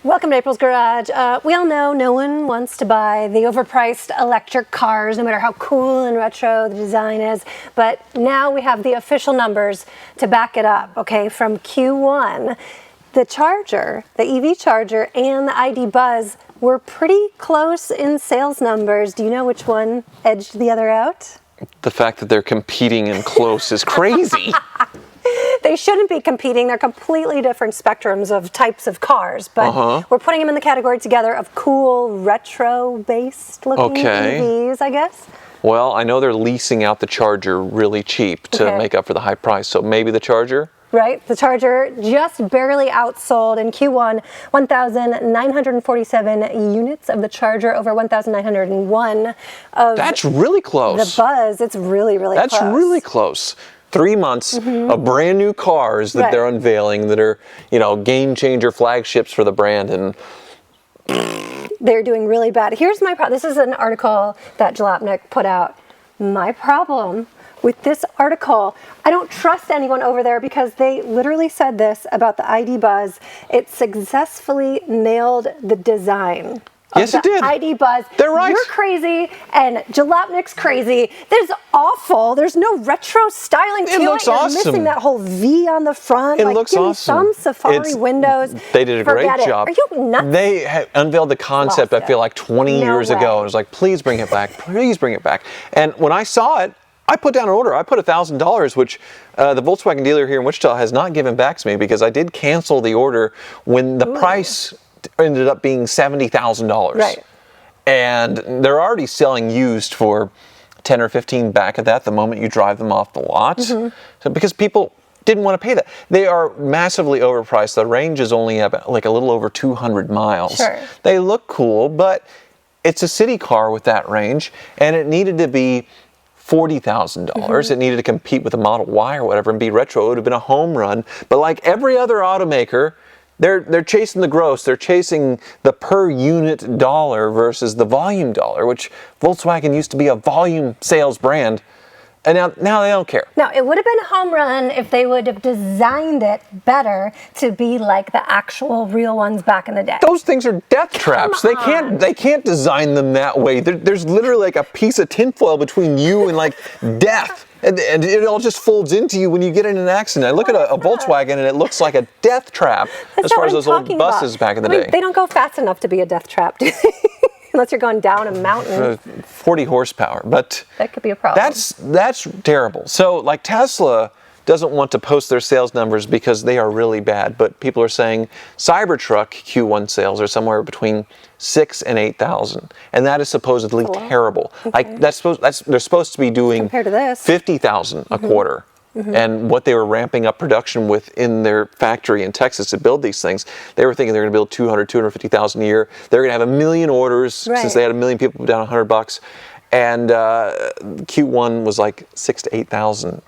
Welcome to April's Garage. We all know no one wants to buy the overpriced electric cars, no matter how cool and retro the design is. But now we have the official numbers to back it up, okay? From Q1, the Charger, the EV Charger, and the ID Buzz were pretty close in sales numbers. Do you know which one edged the other out? The fact that they're competing in close is crazy. They shouldn't be competing. They're completely different spectrums of types of cars, but we're putting them in the category together of cool, retro-based looking EVs, I guess. Well, I know they're leasing out the Charger really cheap to make up for the high price, so maybe the Charger? Right, the Charger just barely outsold in Q1, 1,947 units of the Charger over 1,901 of That's really close. The Buzz. It's really, really close. That's really close. 3 months of brand new cars that they're unveiling that are, game changer flagships for the brand, and they're doing really bad. Here's my problem. This is an article that Jalopnik put out. My problem with this article, I don't trust anyone over there because they literally said this about the ID Buzz. It successfully nailed the design. Yes, it did. ID Buzz. They're right. You're crazy, and Jalopnik's crazy. There's awful. There's no retro styling to it. It looks awesome. You're missing that whole V on the front. It looks give awesome. Me some Safari windows. They did a great job. Are you nuts? They unveiled the concept, I feel like 20 years ago. And it was like, please bring it back. Please bring it back. And when I saw it, I put down an order. I put $1,000, which the Volkswagen dealer here in Wichita has not given back to me because I did cancel the order when the price ended up being $70,000. Right. And they're already selling used for 10 or 15 back at that the moment you drive them off the lot. So because people didn't want to pay that. They are massively overpriced. The range is only about like a little over 200 miles. Sure. They look cool, but it's a city car with that range, and it needed to be $40,000. It needed to compete with a Model Y or whatever and be retro. It would have been a home run. But like every other automaker, they're chasing the gross. They're chasing the per unit dollar versus the volume dollar, which Volkswagen used to be a volume sales brand. And now they don't care. Now, it would have been a home run if they would have designed it better to be like the actual real ones back in the day. Those things are death traps. They can't design them that way. There's literally like a piece of tinfoil between you and like death. And it all just folds into you when you get in an accident. I look at a Volkswagen and it looks like a death trap as far as those old buses back in the day. They don't go fast enough to be a death trap, do they? Unless you're going down a mountain. 40 horsepower, but that could be a problem. That's terrible. So like Tesla doesn't want to post their sales numbers because they are really bad, but people are saying Cybertruck Q1 sales are somewhere between 6,000 and 8,000, and that is supposedly terrible. Like they're supposed to be doing compared to this 50,000 a quarter. And what they were ramping up production with in their factory in Texas to build these things, they were thinking they're going to build 250,000 a year. They're going to have 1 million orders since they had 1 million people put down $100. And Q1 was like 6,000 to 8,000,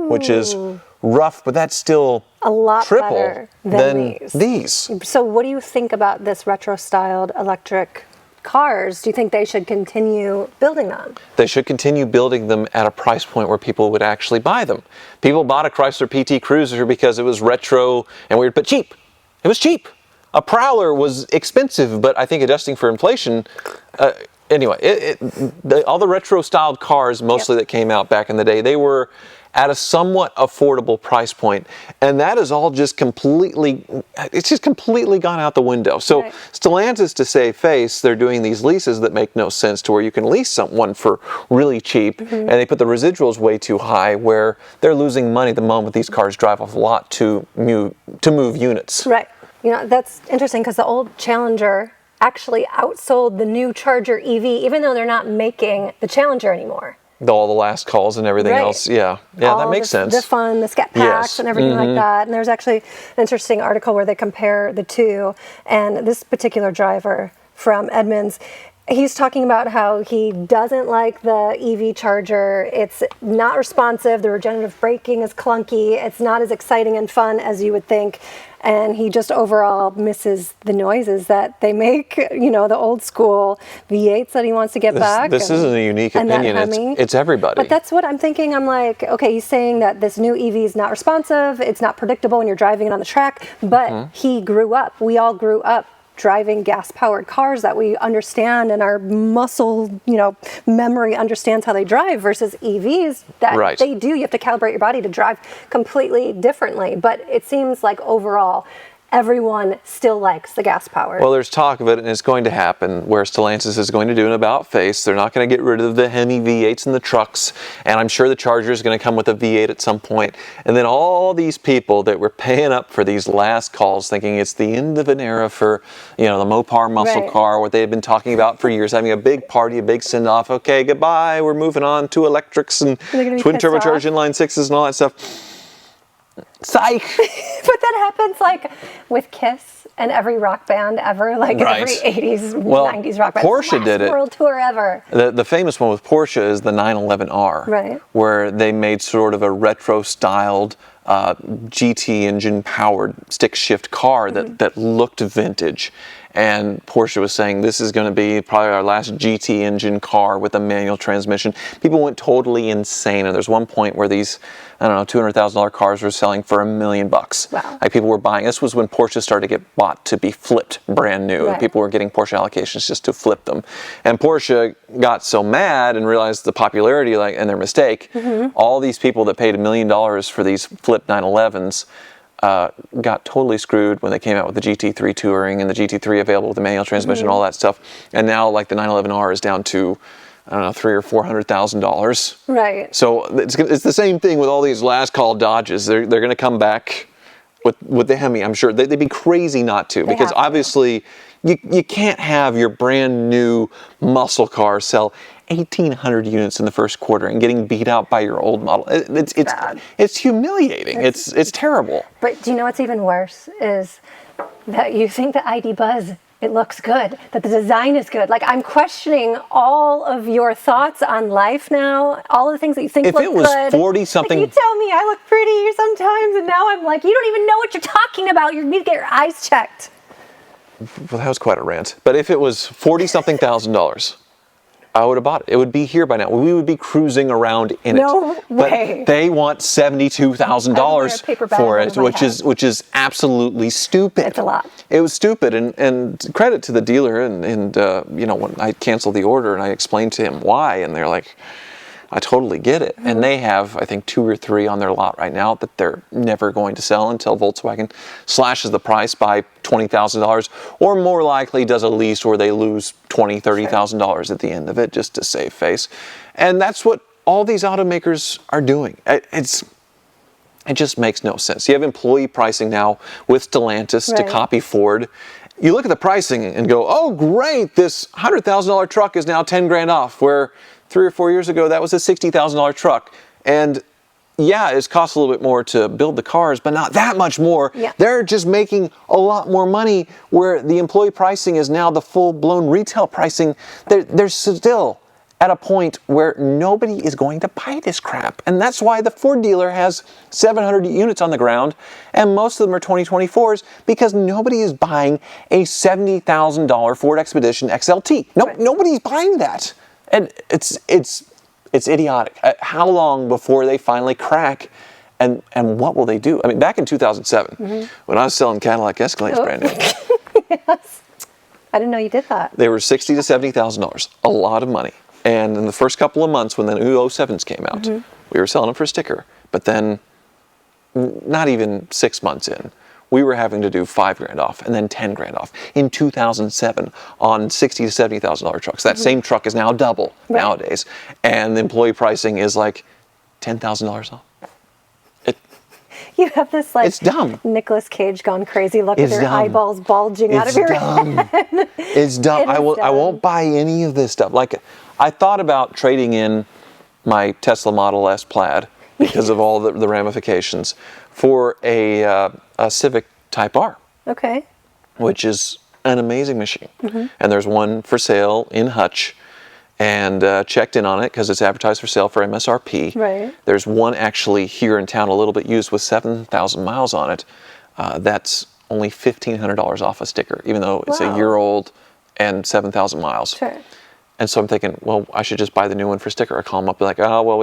which is rough, but that's still a lot triple better than these. So what do you think about this retro-styled electric cars? Do you think they should continue building them? They should continue building them at a price point where people would actually buy them. People bought a Chrysler PT Cruiser because it was retro and weird, but cheap. It was cheap. A Prowler was expensive, but I think adjusting for inflation, anyway, all the retro-styled cars mostly that came out back in the day, they were at a somewhat affordable price point, and that is all just completely gone out the window. So Stellantis, to save face, they're doing these leases that make no sense to where you can lease someone for really cheap, and they put the residuals way too high where they're losing money the moment these cars drive off a lot to move units. Right. That's interesting because the old Challenger actually outsold the new Charger EV, even though they're not making the Challenger anymore. All the last calls and everything else. Yeah, that makes sense. The fun, the scat packs and everything like that. And there's actually an interesting article where they compare the two. And this particular driver from Edmunds, He's talking about how he doesn't like the EV charger. It's not responsive. The regenerative braking is clunky. It's not as exciting and fun as you would think. And he just overall misses the noises that they make, the old school V8s that he wants to get back. This isn't a unique opinion. It's everybody. But that's what I'm thinking. I'm like, okay, he's saying that this new EV is not responsive. It's not predictable when you're driving it on the track. But he grew up. We all grew up driving gas-powered cars that we understand, and our muscle, memory understands how they drive, versus EVs that they do. You have to calibrate your body to drive completely differently. But it seems like overall, everyone still likes the gas powered. Well, there's talk of it, and it's going to happen, where Stellantis is going to do an about-face. They're not going to get rid of the Hemi V8s in the trucks, and I'm sure the Charger is going to come with a V8 at some point. And then all these people that were paying up for these last calls, thinking it's the end of an era for, the Mopar muscle car, what they had been talking about for years, having a big party, a big send-off. Okay, goodbye, we're moving on to electrics and twin turbocharged inline 6s and all that stuff. Psych. But that happens like with Kiss and every rock band ever, every 80s, 90s rock band. Porsche did it. World tour ever. The famous one with Porsche is the 911R, where they made sort of a retro-styled GT engine-powered stick-shift car that looked vintage. And Porsche was saying, this is going to be probably our last GT engine car with a manual transmission. People went totally insane. And there's one point where these, $200,000 cars were selling for $1 million. Wow. People were buying. This was when Porsche started to get bought to be flipped brand new. And people were getting Porsche allocations just to flip them. And Porsche got so mad and realized the popularity and their mistake. All these people that paid $1 million for these flipped 911s got totally screwed when they came out with the GT3 Touring and the GT3 available with the manual transmission, all that stuff. And now, the 911R is down to, $300,000 or $400,000. Right. So it's the same thing with all these last call Dodges. They're going to come back with the Hemi. I'm sure they'd be crazy not to, because obviously you can't have your brand new muscle car sell 1,800 units in the first quarter and getting beat out by your old model. It's humiliating. It's terrible. But do you know what's even worse is that you think the ID Buzz, it looks good, that the design is good. I'm questioning all of your thoughts on life now, all of the things that you think look good. If it was 40-something... you tell me I look pretty sometimes, and now I'm like, you don't even know what you're talking about. You need to get your eyes checked. Well, that was quite a rant. But if it was $40-something thousand, I would have bought it. It would be here by now. We would be cruising around in it. No way. But they want $72,000 for it, which is absolutely stupid. It's a lot. It was stupid, and credit to the dealer. And when I canceled the order and I explained to him why, and they're like, I totally get it. And they have, I think, 2 or 3 on their lot right now that they're never going to sell until Volkswagen slashes the price by $20,000, or more likely does a lease where they lose $20,000, $30,000 at the end of it just to save face. And that's what all these automakers are doing. It just makes no sense. You have employee pricing now with Stellantis to copy Ford. You look at the pricing and go, oh, great, this $100,000 truck is now $10,000 off, where 3 or 4 years ago, that was a $60,000 truck. And yeah, it's cost a little bit more to build the cars, but not that much more. Yeah. They're just making a lot more money, where the employee pricing is now the full-blown retail pricing. They're still at a point where nobody is going to buy this crap. And that's why the Ford dealer has 700 units on the ground, and most of them are 2024s, because nobody is buying a $70,000 Ford Expedition XLT. Nobody's buying that. And it's idiotic. How long before they finally crack, and what will they do? I mean, back in 2007, when I was selling Cadillac Escalades brand new, Yes. I didn't know you did that. they were $60,000 to $70,000, a lot of money. And in the first couple of months when the new 07s came out, we were selling them for a sticker. But then, not even 6 months in, we were having to do $5,000 off and then $10,000 off in 2007 on $60,000 to $70,000 trucks. That same truck is now double nowadays, and the employee pricing is like $10,000 off. You have this it's dumb. Nicolas Cage gone crazy look with your dumb. eyeballs bulging out of your head. It's dumb. I won't buy any of this stuff. I thought about trading in my Tesla Model S Plaid because of all the ramifications for a Civic Type R. Okay. Which is an amazing machine. And there's one for sale in Hutch, and checked in on it because it's advertised for sale for MSRP. Right. There's one actually here in town, a little bit used, with 7,000 miles on it. That's only $1,500 off a sticker, even though it's a year old and 7,000 miles. Sure. And so I'm thinking, well, I should just buy the new one for sticker. I call them up, be like, oh, well,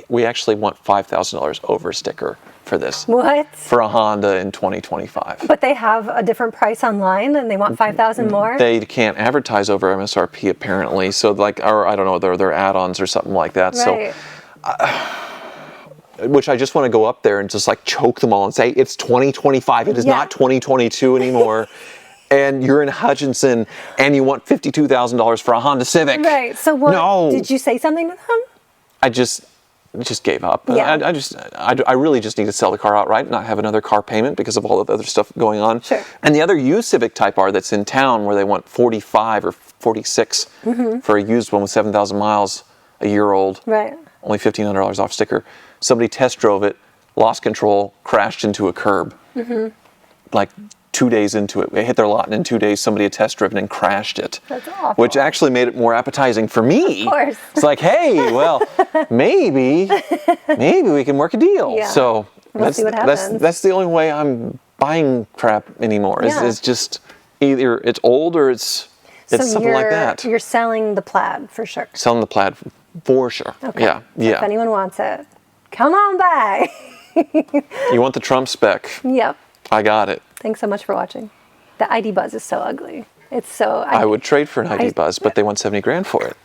we actually want $5,000 over sticker for this. What? For a Honda in 2025. But they have a different price online and they want 5,000 more? They can't advertise over MSRP apparently. So like, or I don't know, they're add-ons or something like that. Right. So, which I just want to go up there and just like choke them all and say, it's 2025. It is not 2022 anymore. And you're in Hutchinson and you want $52,000 for a Honda Civic. Right. So what? No. Did you say something to them? I just gave up. Yeah. I really just need to sell the car outright, not have another car payment because of all the other stuff going on. Sure. And the other used Civic Type R that's in town where they want 45 or 46 for a used one with 7,000 miles, a year old. Right. Only $1,500 off sticker. Somebody test drove it, lost control, crashed into a curb. Like 2 days into it. They hit their lot, and in 2 days somebody had test driven and crashed it. That's awful. Which actually made it more appetizing for me. Of course. It's like, hey, well, maybe we can work a deal. Yeah. So We'll see what happens. that's the only way I'm buying crap anymore. Is just either it's old or it's something like that. You're selling the Plaid for sure. Selling the Plaid for sure. Okay. Yeah. So if anyone wants it, come on by. You want the Trump spec? Yep. I got it. Thanks so much for watching. The ID Buzz is so ugly. It's so... I would trade for an ID Buzz, but they want 70 grand for it.